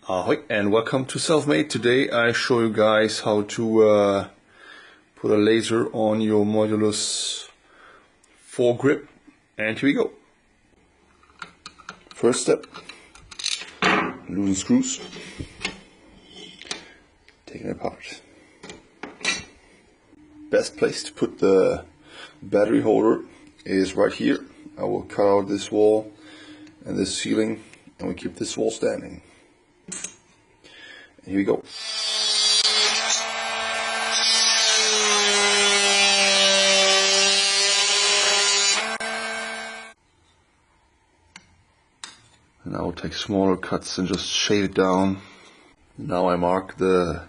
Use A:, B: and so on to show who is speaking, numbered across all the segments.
A: Ahoy and welcome to Selfmade. Today I show you guys how to put a laser on your modulus foregrip, and here we go. First step, loosen screws, taking it apart. Best place to put the battery holder is right here. I will cut out this wall and this ceiling, and we keep this wall standing. Here we go. And I will take smaller cuts and just shave it down. Now I mark the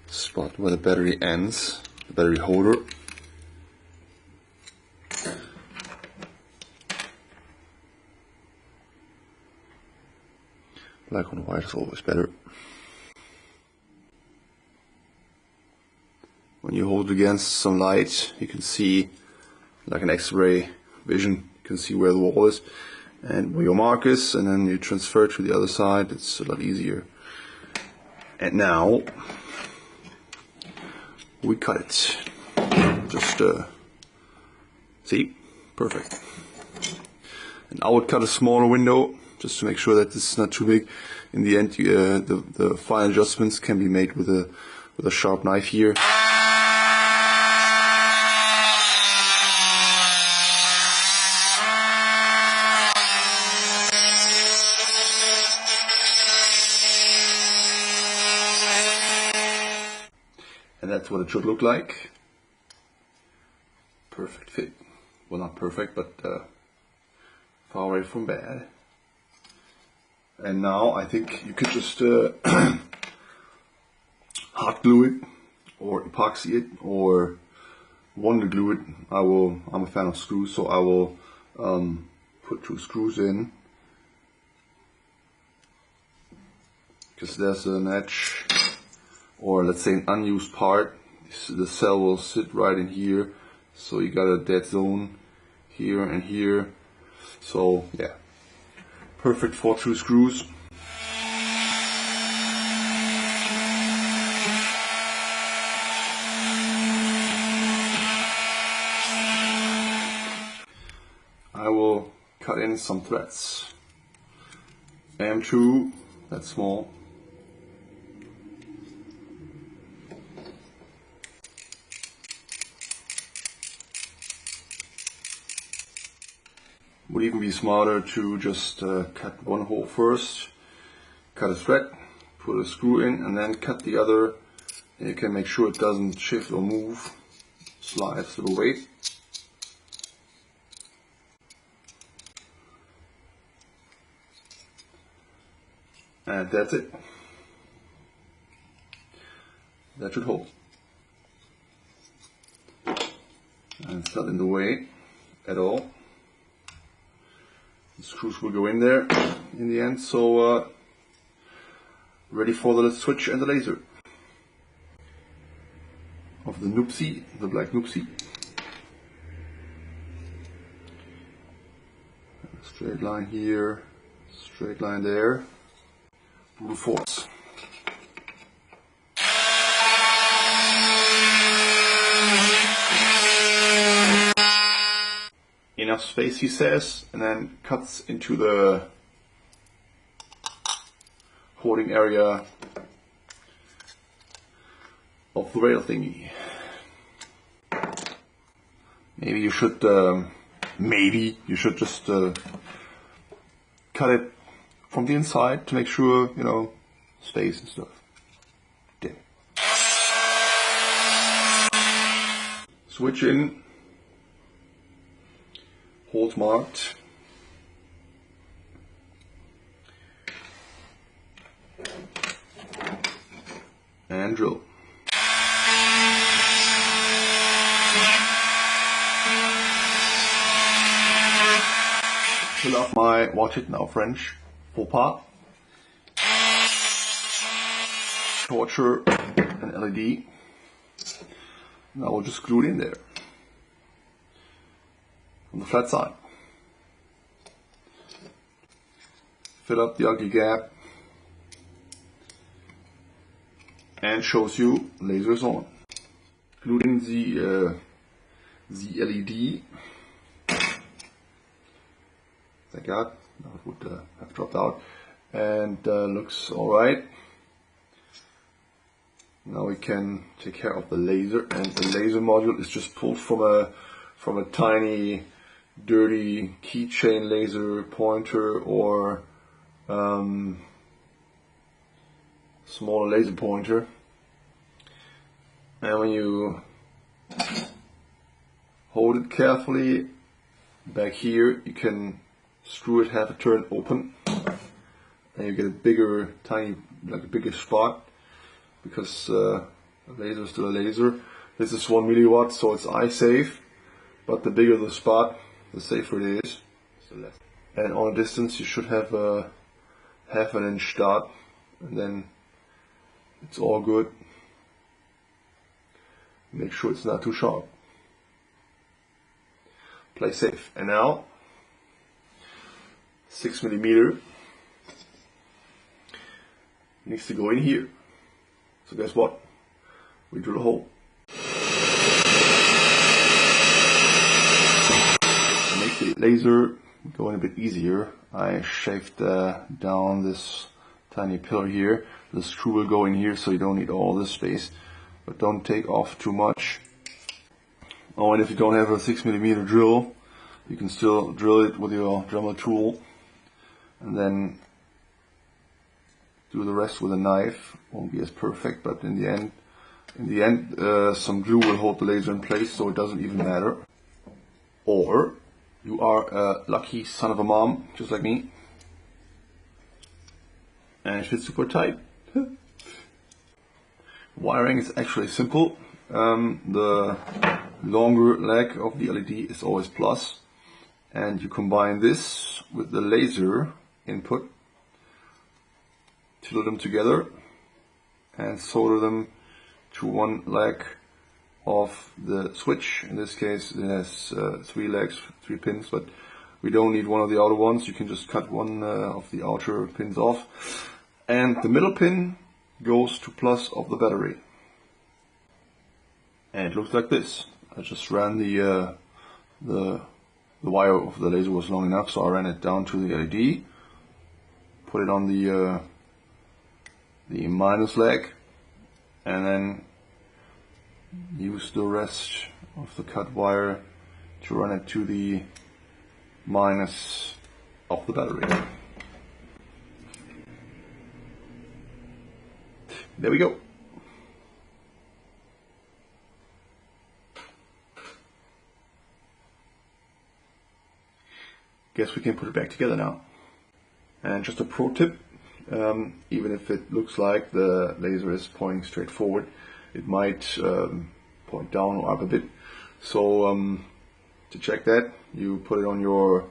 A: spot where the battery ends, the battery holder. Black on white is always better. When you hold it against some light, you can see, like an X-ray vision, you can see where the wall is and where your mark is, and then you transfer to the other side. It's a lot easier. And now we cut it. Just see, perfect. And I would cut a smaller window, just to make sure that this is not too big. In the end, the fine adjustments can be made with a sharp knife here. And that's what it should look like. Perfect fit. Well, not perfect, but far away from bad. And now I think you could just hot glue it, or epoxy it, or wonder glue it. I'm a fan of screws, so I will put 2 screws in, because there's an edge, or let's say an unused part. The cell will sit right in here, so you got a dead zone here and here. So yeah. Perfect for 2 screws. I will cut in some threads. M2, that's small. Would even be smarter to just cut one hole first, cut a thread, put a screw in, and then cut the other. And you can make sure it doesn't shift or move, slides little weight. And that's it. That should hold. And it's not in the way at all. The screws will go in there in the end, so ready for the switch and the laser of the Noopsie, the black Noopsie. Straight line here, straight line there, brute force. Enough space, he says, and then cuts into the holding area of the rail thingy. Maybe you should just cut it from the inside to make sure, you know, space and stuff. Damn. Switch in. Holes marked. And drill. Pull off my, watch it now, French, faux pas. Torture an LED. Now we'll just glue it in there. on the flat side. fill up the ugly gap, and shows you laser is on. Including the LED. Thank God, now it would have dropped out, and looks alright. Now we can take care of the laser, and the laser module is just pulled from a tiny, dirty keychain laser pointer or smaller laser pointer. And when you hold it carefully back here, you can screw it half a turn open, and you get a bigger, like a bigger spot, because a laser is still a laser. This is 1 milliwatt, so it's eye safe, but the bigger the spot, the safer it is. And on a distance you should have a ½ inch dot, and then it's all good. Make sure it's not too sharp. Play safe. And now 6mm needs to go in here. So guess what? We drill a hole. To make the laser go in a bit easier, I shaved down this tiny pillar here. The screw will go in here, so you don't need all this space, but don't take off too much. Oh, and if you don't have a 6mm drill, you can still drill it with your Dremel tool, and then do the rest with a knife. Won't be as perfect, but in the end, some glue will hold the laser in place, so it doesn't even matter. Or you are a lucky son of a mom, just like me, and it fits super tight. Wiring is actually simple. The longer leg of the LED is always plus, and you combine this with the laser input, tilt them together, and solder them to one leg of the switch. In this case it has 3 legs, 3 pins, but we don't need one of the outer ones. You can just cut one of the outer pins off, and the middle pin goes to plus of the battery. And it looks like this. I just ran the wire of the laser was long enough, so I ran it down to the LED, put it on the minus leg, and then use the rest of the cut wire to run it to the minus of the battery. There we go. Guess we can put it back together now. And just a pro tip, even if it looks like the laser is pointing straight forward, it might point down or up a bit. So to check that, you put it on your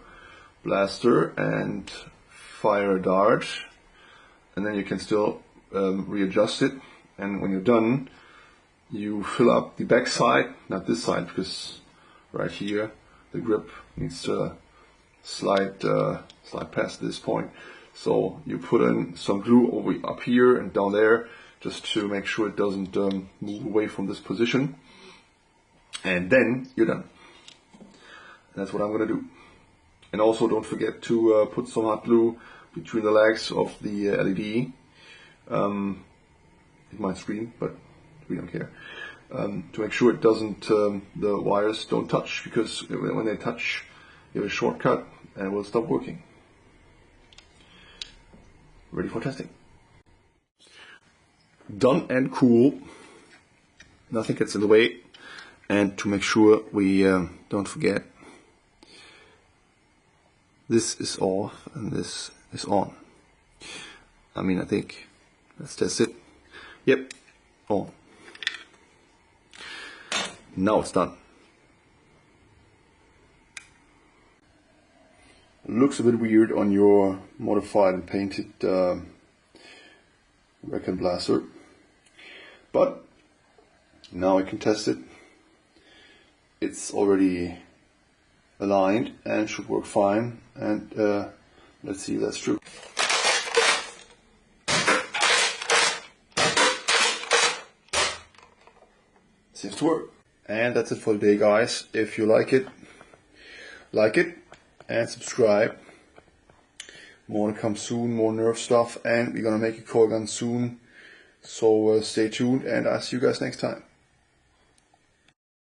A: blaster and fire a dart, and then you can still readjust it, and when you're done, you fill up the back side, not this side, because right here the grip needs to slide past this point. So you put in some glue over up here and down there, just to make sure it doesn't move away from this position, and then you're done. And that's what I'm gonna do. And also don't forget to put some hot glue between the legs of the LED. It might scream, but we don't care. To make sure it doesn't, the wires don't touch, because when they touch, you have a shortcut and it will stop working. Ready for testing. Done and cool. Nothing gets in the way. And to make sure we don't forget, this is off and this is on. I mean, I think. Let's test it. Yep, on. Now it's done. Looks a bit weird on your modified and painted record blaster, but now I can test it. It's already aligned and should work fine, and let's see if that's true. seems to work. And that's it for today, guys. If you like it and subscribe. More to come soon, more Nerf stuff, and we're gonna make a core gun soon. So stay tuned, and I'll see you guys next time.